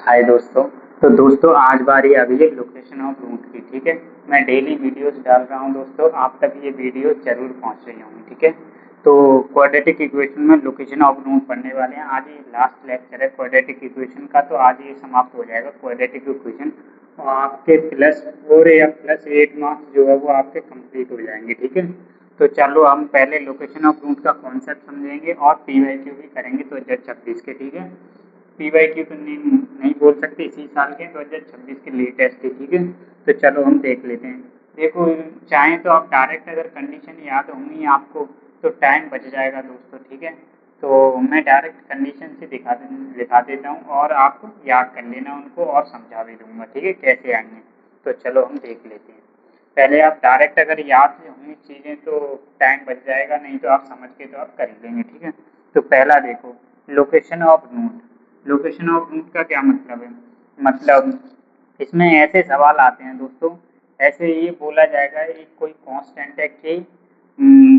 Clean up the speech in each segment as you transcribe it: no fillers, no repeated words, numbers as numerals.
हाय दोस्तों। तो दोस्तों आज बारी आ गई है लोकेशन ऑफ रूट की। ठीक है, मैं डेली वीडियोस डाल रहा हूं दोस्तों, आप तक ये वीडियो जरूर पहुंच रही होंगी। ठीक है, तो क्वाड्रेटिक इक्वेशन में लोकेशन ऑफ रूट पढ़ने वाले हैं। आज ये लास्ट लेक्चर है क्वाड्रेटिक इक्वेशन का, तो आज ये समाप्त हो जाएगा क्वाड्रेटिक इक्वेशन और आपके +4 या +8 मार्क्स जो है वो आपके कंप्लीट हो जाएंगे। ठीक है, तो चलो हम पहले लोकेशन ऑफ रूट का कॉन्सेप्ट समझेंगे और PYQ भी करेंगे 2026 के। ठीक है, PYQ तो नहीं बोल सकते, इसी साल के 2026 के लेटेस्ट है। ठीक है, तो चलो हम देख लेते हैं। देखो, चाहें तो आप डायरेक्ट, अगर कंडीशन याद होंगी आपको तो टाइम बच जाएगा दोस्तों। ठीक है, तो मैं डायरेक्ट कंडीशन से दिखा देता हूँ और आप याद कर लेना उनको और समझा भी दूंगा। ठीक है, कैसे आएंगे, तो चलो हम देख लेते हैं। पहले आप डायरेक्ट अगर याद होंगी चीज़ें तो टाइम बच जाएगा, नहीं तो आप समझ के तो आप कर लेंगे। ठीक है, तो पहला देखो, location of root. Location of root का क्या मतलब है? मतलब इसमें ऐसे सवाल आते हैं दोस्तों, ऐसे ये बोला जाएगा एक कोई कांस्टेंट है कि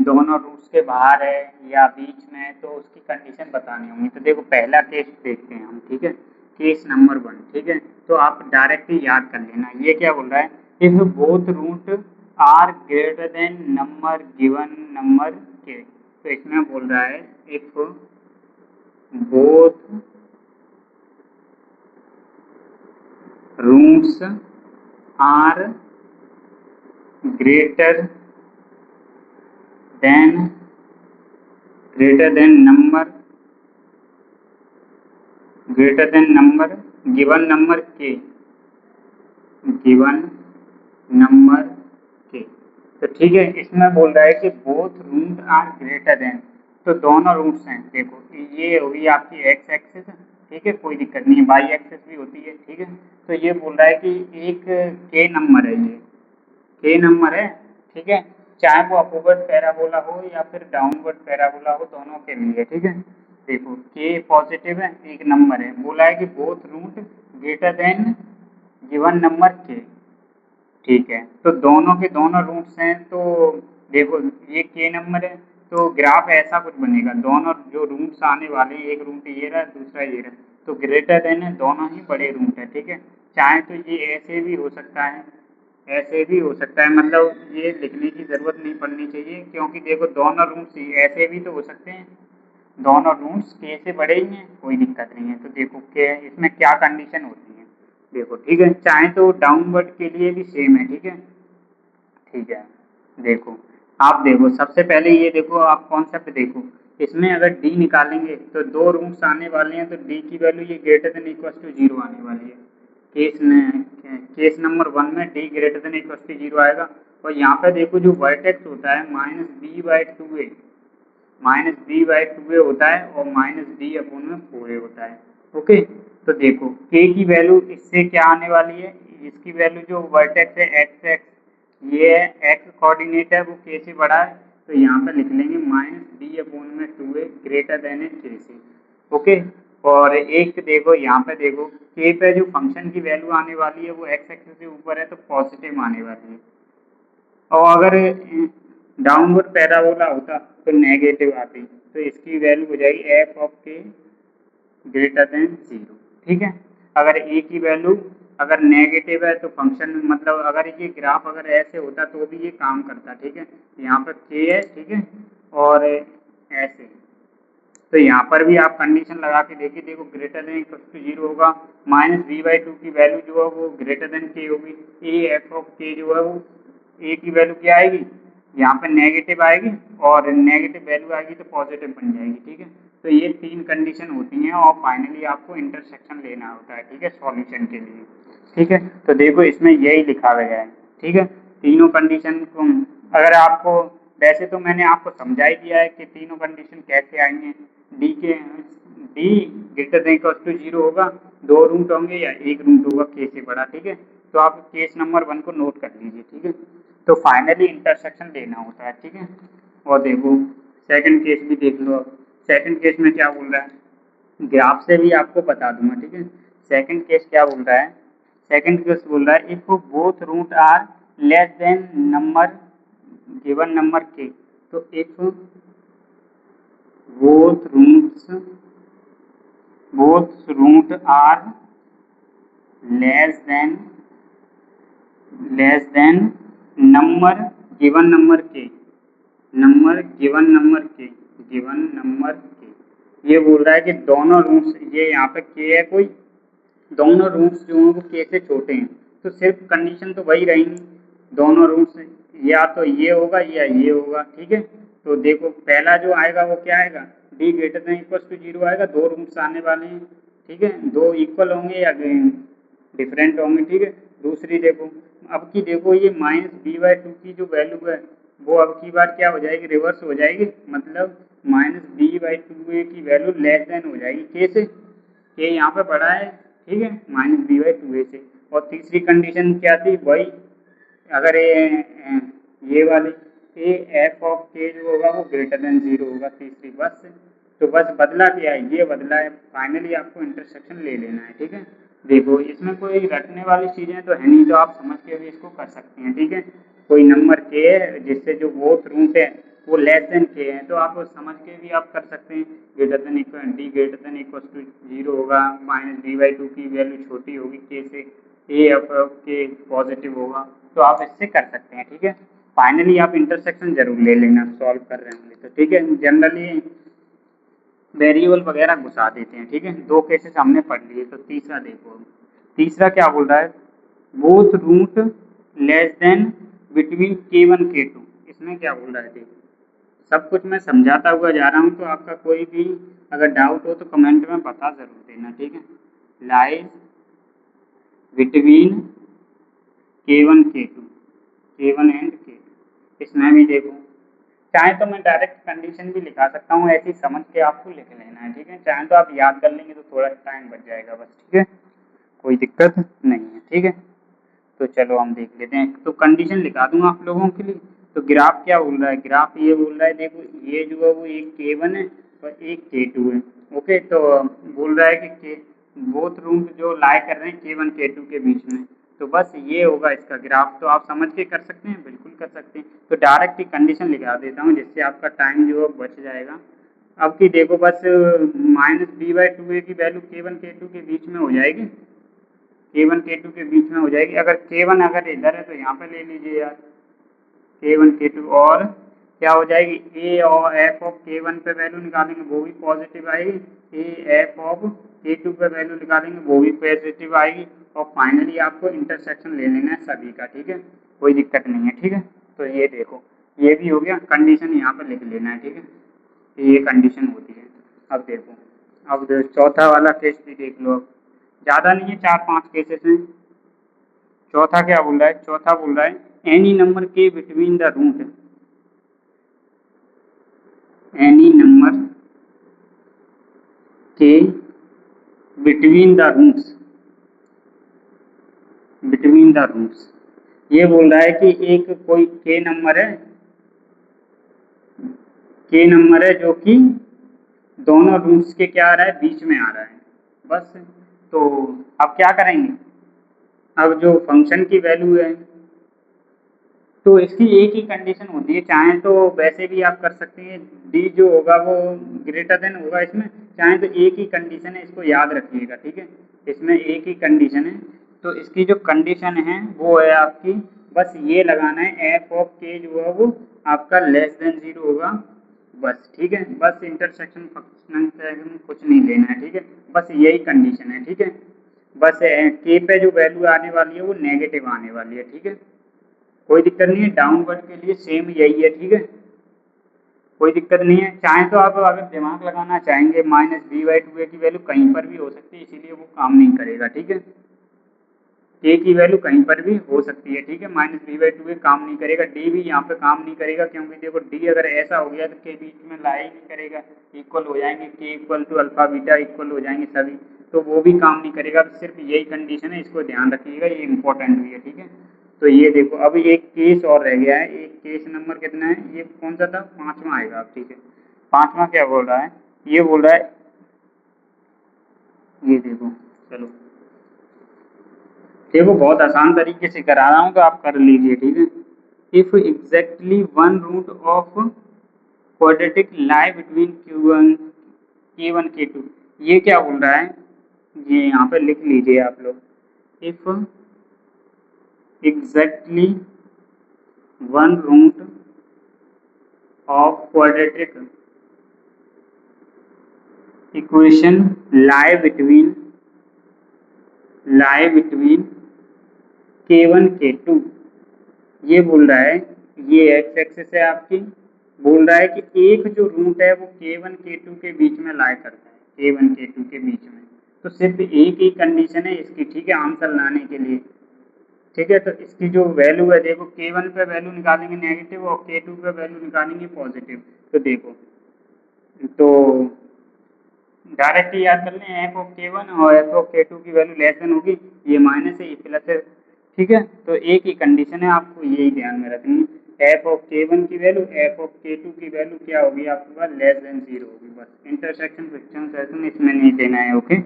दोनों रूट्स के बाहर है या बीच में है, तो उसकी कंडीशन बतानी होगी। तो देखो पहला केस देखते हैं हम। ठीक है, केस नंबर 1। ठीक है, तो आप डायरेक्ट ही याद कर लेना। ये क्या बोल रहा है? If both root are greater than number given number K. तो इसमें बोल रहा है इफ बोथ roots are greater than number given number k, given number K. तो ठीक है, इसमें बोल रहा है कि both root are greater than, तो दोनों रूट्स हैं। देखो ये होगी आपकी एक्स एक्सिस, ठीक है, कोई दिक्कत नहीं है, वाई एक्सिस भी होती है। ठीक है, तो ये बोल रहा है कि एक के नंबर है, ये के नंबर है। ठीक है, चाहे वो अपवर्ड पैराबोला हो या फिर डाउनवर्ड पैराबोला हो, दोनों के लिए। ठीक है, देखो के पॉजिटिव है, एक नंबर है, बोला है कि both root greater than given number K. ठीक है, तो दोनों के दोनों रूट्स हैं, तो देखो ये के नंबर है, तो ग्राफ ऐसा कुछ बनेगा, दोनों जो रूट्स आने वाले हैं, एक रूट ये रहा दूसरा ये रहा, तो ग्रेटर देन है, दोनों ही बड़े रूट है। ठीक है, चाहे तो ये ऐसे भी हो सकता है, ऐसे भी हो सकता है, मतलब ये लिखने की जरूरत नहीं पड़नी चाहिए, क्योंकि देखो दोनों रूट्स ऐसे भी तो हो सकते हैं, दोनों रूट्स के से बड़े ही हैं, कोई दिक्कत नहीं है। तो देखो के इसमें क्या कंडीशन होती है, देखो। ठीक है, चाहे तो डाउनवर्ड के लिए भी सेम है। ठीक है, ठीक है, देखो आप देखो सबसे पहले ये देखो, आप कॉन्सेप्ट देखो, इसमें अगर डी निकालेंगे तो दो रूट्स आने वाले हैं, तो डी की वैल्यू ये ग्रेटर देन इक्वल टू 0 आने वाली है। केस नंबर 1 में D greater than equal to 0 आएगा, और यहाँ पे देखो जो वर्टेक्स होता है -b/2a, -b/2a होता है और -d/4a होता है। ओके, तो देखो k की वैल्यू इससे क्या आने वाली है, इसकी वैल्यू जो वर्टेक्स है एक्स एक्स, ये एक्स कोऑर्डिनेट है, वो k से बड़ा है, तो यहाँ पे लिख लेंगे -d/2a ग्रेटर देन है k से। ओके, और एक देखो यहाँ पे देखो k पे जो फंक्शन की वैल्यू आने वाली है वो एक्स एक्सिस से ऊपर है, तो पॉजिटिव आने वाली है, और अगर डाउनवर्ड पैराबोला होता तो नेगेटिव आती, तो इसकी वैल्यू हो जाएगी एफ ऑफ के ग्रेटर देन 0। ठीक है, अगर ए की वैल्यू अगर नेगेटिव है तो फंक्शन, मतलब अगर ये ग्राफ अगर ऐसे होता तो भी ये काम करता। ठीक है, यहाँ पर के है, ठीक है, और ऐसे, तो यहाँ पर भी आप कंडीशन लगा के देखिए, देखो ग्रेटर देन इक्वल टू 0 होगा, -b/2 की वैल्यू जो है वो ग्रेटर देन के होगी, ए एफ ऑफ के जो है वो ए की वैल्यू क्या आएगी, यहाँ पे नेगेटिव आएगी, और नेगेटिव वैल्यू आएगी तो पॉजिटिव बन जाएगी। ठीक है, तो ये तीन कंडीशन होती हैं, और फाइनली आपको इंटरसेक्शन लेना होता है। ठीक है, सॉल्यूशन के लिए। ठीक है, तो देखो इसमें यही लिखा गया है। ठीक है, तीनों कंडीशन को अगर आपको, वैसे तो मैंने आपको समझा ही दिया है कि तीनों कंडीशन कैसे आएंगे। D greater than equal to 0 होगा, दो रूट होंगे या एक रूट होगा के से बड़ा। ठीक है, तो आप केस नंबर 1 को नोट कर लीजिए। ठीक है, तो फाइनली इंटरसेक्शन लेना होता है। ठीक है, और देखो सेकंड केस भी देख लो। अब सेकंड केस में क्या बोल रहा है, ग्राफ से भी आपको बता दूंगा। ठीक है, सेकंड केस क्या बोल रहा है, सेकंड केस बोल रहा है if both root are less than number given number K, तो if both roots are less than number given number K, given number K. ये बोल रहा है कि दोनों रूट्स, ये यहाँ पे के है कोई, दोनों रूट्स जो हैं वो के से छोटे हैं, तो सिर्फ कंडीशन तो वही रहेंगी, दोनों रूट्स या तो ये होगा या ये होगा, ठीक है। तो देखो पहला जो आएगा वो क्या आएगा, D greater than equal to zero आएगा, दो रूट्स आने वाले हैं, ठीक है, दो इक्वल होंगे या डिफरेंट होंगे, ठीक है। दूसरी देखो, अब की देखो ये माइनस बी बाई टू की जो वैल्यू है वो अब की बार क्या हो जाएगी, रिवर्स हो जाएगी, मतलब माइनस बी बाई टू ए की वैल्यू लेस देन हो जाएगी के से, के यहाँ पे बड़ा है, ठीक है, माइनस बी बाई टू ए से। और तीसरी कंडीशन क्या थी, वही अगर ये वाली ए एफ ऑफ के जो होगा वो ग्रेटर देन जीरो होगा तीसरी, बस। तो बस बदला क्या है, ये बदला है, फाइनली आपको इंटरसेक्शन ले लेना है, ठीक है। देखो इसमें कोई रटने वाली चीजें तो है नहीं, तो आप समझ के भी इसको कर सकते हैं, ठीक है। कोई नंबर के है जिससे जो बोथ रूट है वो लेस देन के है, तो आप समझ के भी आप कर सकते हैं, greater than equal D greater than equal to zero होगा, माइनस बी बाई टू की वैल्यू छोटी होगी के से, ए एफ के पॉजिटिव होगा, तो आप इससे कर सकते हैं, ठीक है। फाइनली आप इंटरसेक्शन जरूर ले लेना सॉल्व कर रहे होंगे तो, ठीक है। जनरली वेरिएबल वगैरह घुसा देते हैं, ठीक है। दो केसेस हमने पढ़ लिए, तो तीसरा देखो, तीसरा क्या बोल रहा है, both root less than between k1 k2, इसमें क्या बोल रहा है देखो, सब कुछ मैं समझाता हुआ जा रहा हूँ, तो आपका कोई भी अगर डाउट हो तो कमेंट में बता जरूर देना, ठीक है। Lies between k1 k2, k1 and k2, इसमें भी देखो, चाहे तो मैं डायरेक्ट कंडीशन भी लिखा सकता हूँ, ऐसी समझ के आपको लिख लेना है, ठीक है। चाहे तो आप याद कर लेंगे तो थोड़ा टाइम बच जाएगा बस, ठीक है, कोई दिक्कत नहीं है, ठीक है। तो चलो हम देख लेते हैं, तो कंडीशन लिखा दूंगा आप लोगों के लिए। तो ग्राफ क्या बोल रहा है, ग्राफ ये बोल रहा है, देखो ये जो है वो एक k1 है और एक k2 है, ओके। तो बोल रहा है कि बोथ रूट जो लाई कर रहे हैं k1 k2 के बीच में, तो बस ये होगा इसका ग्राफ, तो आप समझ के कर सकते हैं, बिल्कुल कर सकते हैं। तो डायरेक्ट ही कंडीशन लिखा देता हूँ जिससे आपका टाइम जो है बच जाएगा। अब की देखो बस माइनस बी बाई टू ए की वैल्यू k1 k2 के बीच में हो जाएगी, k1 k2 के बीच में हो जाएगी, अगर k1 अगर इधर है तो यहाँ पे ले लीजिए यार, k1 k2, और क्या हो जाएगी, ए और एफ ऑफ k1 पे वैल्यू निकालेंगे वो भी पॉजिटिव आएगी, ए एफ ऑफ k2 पे वैल्यू निकालेंगे वो भी पॉजिटिव आएगी, और फाइनली आपको इंटरसेक्शन ले लेना है सभी का, ठीक है, कोई दिक्कत नहीं है, ठीक है। तो ये देखो ये भी हो गया, कंडीशन यहाँ पर लिख लेना है, ठीक है, ये कंडीशन होती है। अब देखो, अब चौथा वाला केस भी देख लो, अब ज़्यादा नहीं है, 4-5 केसेस हैं। चौथा क्या बोल रहा है, चौथा बोल रहा है एनी नंबर के between the root, any number के between the roots, between the roots, ये बोल रहा है कि एक कोई के नंबर है, के नंबर है जो कि दोनों रूट्स के क्या आ रहा है, बीच में आ रहा है, बस। तो अब क्या करेंगे, अब जो फंक्शन की वैल्यू है तो इसकी एक ही कंडीशन होती है, चाहे तो वैसे भी आप कर सकते हैं, डी जो होगा वो ग्रेटर देन होगा इसमें, चाहे तो एक ही कंडीशन है, इसको याद रखिएगा, ठीक है, इसमें एक ही कंडीशन है। तो इसकी जो कंडीशन है वो है आपकी, बस ये लगाना है, एफ ऑफ के जो है वो आपका लेस देन जीरो होगा, बस, ठीक है। बस इंटरसेक्शन फंक्शन कुछ नहीं लेना है, ठीक है, बस यही कंडीशन है, ठीक है। बस के पे जो वैल्यू आने वाली है वो नेगेटिव आने वाली है, ठीक है, कोई दिक्कत नहीं है, डाउनवर्ड के लिए सेम यही है, ठीक है, कोई दिक्कत नहीं है। चाहे तो आप अगर दिमाग लगाना चाहेंगे माइनस बी बाई टू ए की वैल्यू कहीं पर भी हो सकती है, इसीलिए वो काम नहीं करेगा, ठीक है, ए की वैल्यू कहीं पर भी हो सकती है, ठीक है, माइनस बी बाई टू ए काम नहीं करेगा, डी भी यहाँ पे काम नहीं करेगा, क्योंकि देखो डी अगर ऐसा हो गया तो के बीच में ला ही नहीं करेगा, इक्वल हो जाएंगे, K equal to alpha beta equal हो जाएंगे सभी, तो वो भी काम नहीं करेगा, सिर्फ यही कंडीशन है, इसको ध्यान रखिएगा, ये इंपॉर्टेंट भी है, ठीक है। तो ये देखो अब एक केस और रह गया है, एक केस नंबर कितना है, ये कौन सा था, पांचवा आएगा, ठीक है। पांचवा क्या बोल रहा है, ये बोल रहा है, ये देखो, चलो देखो बहुत आसान तरीके से करा रहा हूँ तो आप कर लीजिए, ठीक है। If exactly one root of quadratic lie between Q1 K1 K2, ये क्या बोल रहा है, ये यहाँ पे लिख लीजिए आप लोग, if exactly one root of quadratic equation lie between k1 k2, ये बोल रहा है, ये एक्स एक्सिस है आपकी, बोल रहा है कि एक जो रूट है वो k1 k2 के बीच में लाई करता है, k1 k2 के बीच में। तो सिर्फ एक ही कंडीशन है इसकी, ठीक है, आंसर लाने के लिए, ठीक है। तो इसकी जो वैल्यू है, देखो k1 पे वैल्यू निकालेंगे नेगेटिव और k2 पे वैल्यू निकालेंगे पॉजिटिव। तो देखो, तो डायरेक्ट याद कर लें, एफ ऑफ k1 और एफ ऑफ k2 की वैल्यू लेस देन होगी, ये माइनस है ये प्लस है, ठीक है। तो एक ही कंडीशन है, आपको यही ध्यान में रखनी है, एफ ऑफ k1 की वैल्यू एफ ऑफ k2 की वैल्यू क्या होगी आपके पास, लेस देन 0 होगी, बस। इंटरसेक्शन फ्रिक्शन सेशन इसमें नहीं देना है, ओके,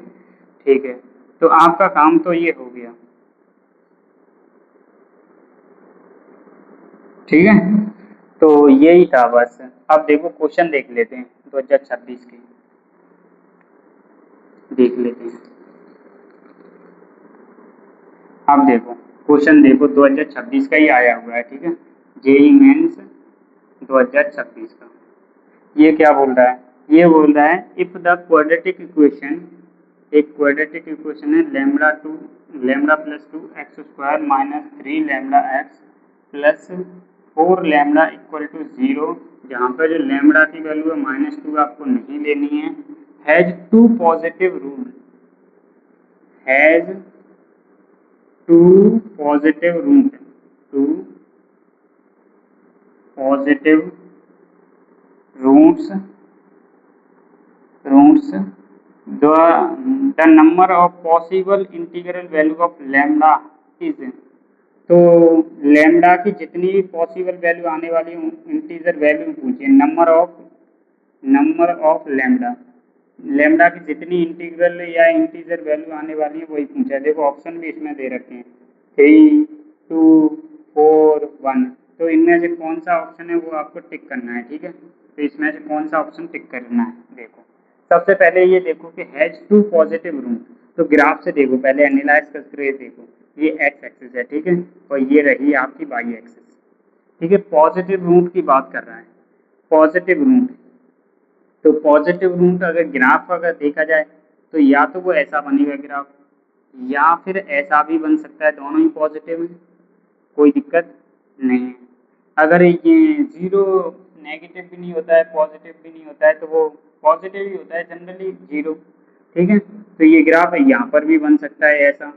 ठीक है। तो आपका काम तो ये हो गया, ठीक है। तो यही था बस। अब देखो क्वेश्चन देख लेते हैं 2026 के, देख लेते हैं। अब देखो क्वेश्चन, देखो 2026 का ही आया हुआ है, ठीक है, जेई मेंस 2026 का। ये क्या बोल रहा है, ये बोल रहा है इफ द क्वाड्रेटिक इक्वेशन, एक क्वाड्रेटिक इक्वेशन है lambda plus 2 x square minus 3 lambda x plus 4 lambda equal to 0, जहाँ पर जो लैम्डा की वैल्यू है -2 आपको नहीं लेनी है, has two positive root, has two positive root, two positive roots, the number of possible integral value of lambda is, तो लैम्डा की जितनी भी पॉसिबल वैल्यू आने वाली इंटीजर वैल्यू पूछिए, नंबर ऑफ लैम्डा, लैम्डा की जितनी इंटीग्रल या इंटीजर वैल्यू आने वाली है वही पूछा है। देखो ऑप्शन भी इसमें दे रखे हैं 3, 2, 4, 1, तो इनमें से कौन सा ऑप्शन है वो आपको टिक करना है, ठीक है। तो इसमें से कौन सा ऑप्शन टिक करना है, देखो सबसे पहले ये देखो कि हैज टू पॉजिटिव रूट, तो ग्राफ से देखो, पहले एनालाइज करके देखो, ये एक्स एक्सिस है, ठीक है, और ये रही आपकी वाई एक्सिस, ठीक है। पॉजिटिव रूट की बात कर रहा है, पॉजिटिव रूट, तो पॉजिटिव रूट अगर ग्राफ अगर देखा जाए तो या तो वो ऐसा बनेगा ग्राफ, या फिर ऐसा भी बन सकता है, दोनों ही पॉजिटिव है, कोई दिक्कत नहीं है। अगर ये जीरो नेगेटिव भी नहीं होता है पॉजिटिव भी नहीं होता है, तो वो पॉजिटिव ही होता है जनरली, जीरो, ठीक है। तो ये ग्राफ है, यहाँ पर भी बन सकता है ऐसा,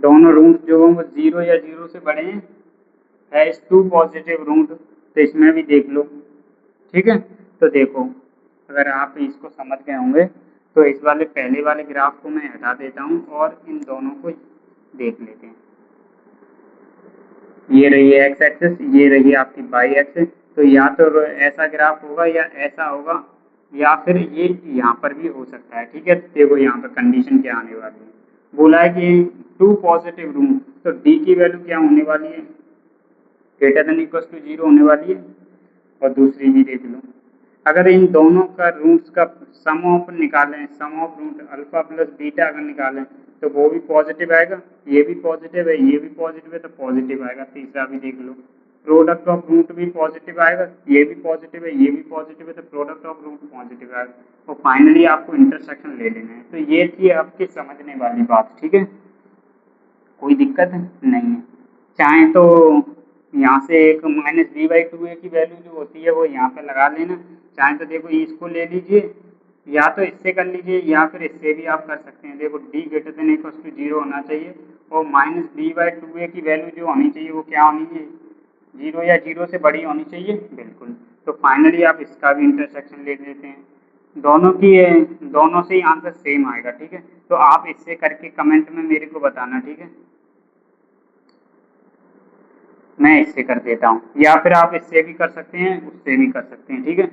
दोनों रूट जो हैं वो 0 या 0 से बड़े हैं, हैज टू पॉजिटिव रूट, तो इसमें भी देख लो, ठीक है। तो देखो अगर आप इसको समझ गए होंगे तो इस वाले पहले वाले ग्राफ को मैं हटा देता हूँ और इन दोनों को देख लेते हैं। ये रही एक्स एक्सिस, ये रही आपकी वाई एक्सिस, तो या तो ऐसा ग्राफ होगा या ऐसा होगा, या फिर ये यहाँ पर भी हो सकता है, ठीक है। देखो यहाँ पर कंडीशन क्या आने वाली है, बोला है कि टू पॉजिटिव रूट, तो डी की वैल्यू क्या होने वाली है, ग्रेटर देन इक्वल टू 0 होने वाली है, और दूसरी भी देख लो, अगर इन दोनों का रूट्स का सम ऑफ निकालें, sum of root alpha plus beta अगर निकालें तो वो भी पॉजिटिव आएगा, ये भी पॉजिटिव है, ये भी पॉजिटिव है, तो पॉजिटिव आएगा। तीसरा भी देख लो, प्रोडक्ट ऑफ रूट भी पॉजिटिव आएगा, ये भी पॉजिटिव है, ये भी पॉजिटिव है, तो प्रोडक्ट ऑफ रूट पॉजिटिव आएगा, और फाइनली आपको इंटरसेक्शन ले लेना है। तो ये थी आपकी समझने वाली बात, ठीक है, कोई दिक्कत नहीं है। चाहे तो यहाँ से एक -b/2a की वैल्यू जो होती है वो यहाँ पे लगा लेना, चाहे तो देखो इसको ले लीजिए, या तो इससे कर लीजिए, या फिर इससे भी आप कर सकते हैं। देखो d greater than equal to 0 होना चाहिए, और -b/2a की वैल्यू जो होनी चाहिए वो क्या होनी चाहिए, 0 या 0 से बड़ी होनी चाहिए, बिल्कुल। तो फाइनली आप इसका भी इंटरसेक्शन ले लेते हैं, दोनों की, दोनों से ही आंसर सेम आएगा, ठीक है। तो आप इससे करके कमेंट में मेरे को बताना, ठीक है, मैं इससे कर देता हूँ, या फिर आप इससे भी कर सकते हैं, उससे भी कर सकते हैं, ठीक है।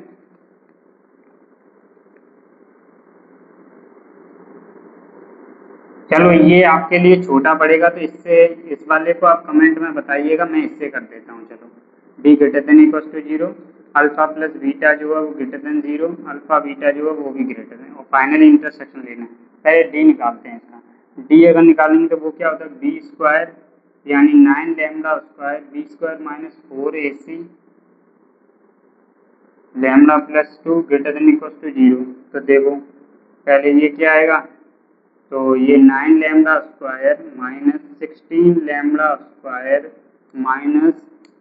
चलो ये आपके लिए छोटा पड़ेगा, तो इससे इस वाले को आप कमेंट में बताइएगा, मैं इससे कर देता हूँ। चलो D greater than equal to 0, alpha plus beta जो है वो ग्रेटर देन 0, अल्फा बीटा जो है वो भी ग्रेटर देन, और फाइनली इंटरसेक्शन लेना है। पहले डी निकालते हैं इसका, डी अगर निकालेंगे तो वो क्या होता है, बी स्क्वायर यानी 9 lambda square B square minus 4ac lambda plus 2 greater than equal to 0। तो देखो पहले ये क्या आएगा, तो ये 9 lambda square minus 16 lambda square minus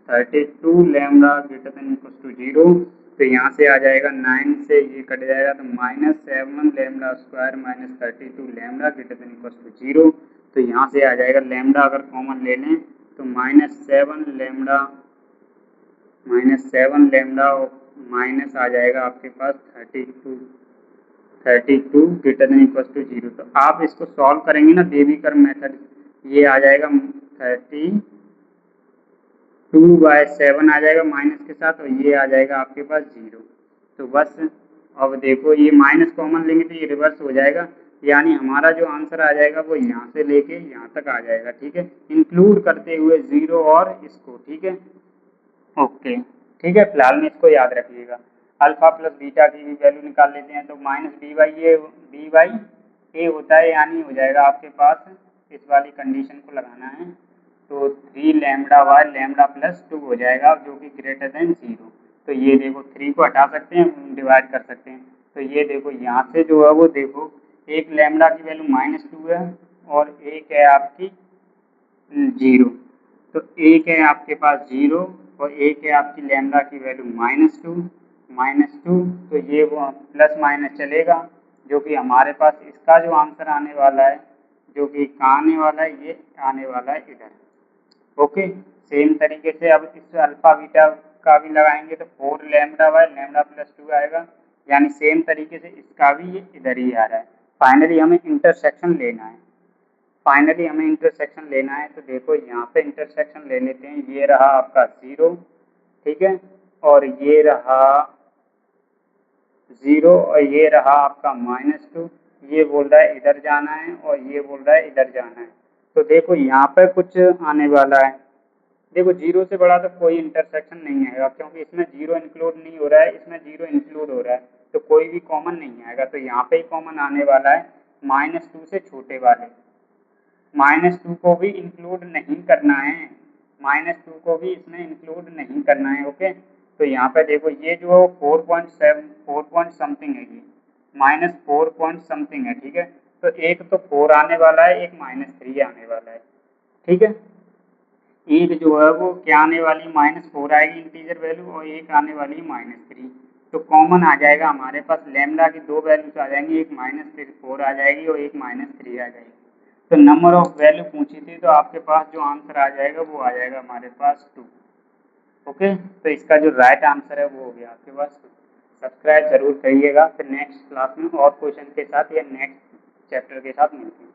32 lambda greater than equal to 0। तो यहाँ से आ जाएगा 9 से ये कट जाएगा तो minus 7 lambda square minus 32 lambda greater than equal to 0। तो यहाँ से आ जाएगा लैम्डा अगर कॉमन ले लें तो माइनस 7 लैम्डा और माइनस आ जाएगा आपके पास 32 ग्रेटर देन इक्वल टू 0। तो आप इसको सॉल्व करेंगे ना बेबीकर मेथड, ये आ जाएगा 32/7 आ जाएगा माइनस के साथ और ये आ जाएगा आपके पास 0। तो बस अब देखो ये माइनस कॉमन लेंगे तो ये रिवर्स हो जाएगा, यानी हमारा जो आंसर आ जाएगा वो यहाँ से लेके यहाँ तक आ जाएगा, ठीक है, इंक्लूड करते हुए 0 और इसको, ठीक है। ओके ठीक है, फिलहाल में इसको याद रखिएगा। अल्फा प्लस बीटा की भी वैल्यू निकाल लेते हैं तो माइनस बी बाई ए होता है, यानी हो जाएगा आपके पास, इस वाली कंडीशन को लगाना है तो 3 लैम्डा बाय लैम्डा प्लस 2 हो जाएगा जो कि ग्रेटर देन 0। तो ये देखो 3 को हटा सकते हैं, डिवाइड कर सकते हैं। तो ये देखो यहाँ से जो है वो देखो एक लैम्डा की वैल्यू -2 है और एक है आपकी 0। तो एक है आपके पास 0 और एक है आपकी लैम्डा की वैल्यू -2 तो ये वो प्लस माइनस चलेगा जो कि हमारे पास इसका जो आंसर आने वाला है, जो कि कहाँ आने वाला है, ये आने वाला है इधर। ओके, सेम तरीके से अब इस अल्फा बीटा का भी लगाएंगे तो 4 लैम्डा बाय लैम्डा प्लस 2 आएगा, यानी सेम तरीके से इसका भी ये इधर ही आ रहा है। फाइनली हमें इंटरसेक्शन लेना है, तो देखो यहाँ पे इंटरसेक्शन ले लेते हैं। ये रहा आपका 0, ठीक है, और ये रहा 0 और ये रहा आपका -2। ये बोल रहा है इधर जाना है और ये बोल रहा है इधर जाना है। तो देखो यहाँ पे कुछ आने वाला है, देखो 0 से बड़ा तो कोई इंटरसेक्शन नहीं आएगा क्योंकि इसमें 0 इंक्लूड नहीं हो रहा है, इसमें 0 इंक्लूड हो रहा है, तो कोई भी कॉमन नहीं आएगा। तो यहाँ पे ही कॉमन आने वाला है -2 से छोटे वाले, -2 को भी इंक्लूड नहीं करना है, -2 को भी इसमें इंक्लूड नहीं करना है। ओके, तो यहाँ पे देखो ये जो 4 पॉइंट समथिंग है, ये -4 पॉइंट समथिंग है, ठीक है। तो एक तो 4 आने वाला है, एक -3 आने वाला है, ठीक है। एक जो है वो क्या आने वाली -4 आएगी इंटीजर वैल्यू और एक आने वाली -3। तो कॉमन आ जाएगा हमारे पास लैम्डा की दो वैल्यूज आ जाएंगी, एक -4 आ जाएगी और एक -3 आ जाएगी। तो नंबर ऑफ वैल्यू पूछी थी तो आपके पास जो आंसर आ जाएगा वो आ जाएगा हमारे पास 2। ओके, तो इसका जो राइट आंसर है वो हो गया आपके पास 2। सब्सक्राइब जरूर करिएगा, फिर नेक्स्ट क्लास में और क्वेश्चन के साथ या नेक्स्ट चैप्टर के साथ मिलते हैं।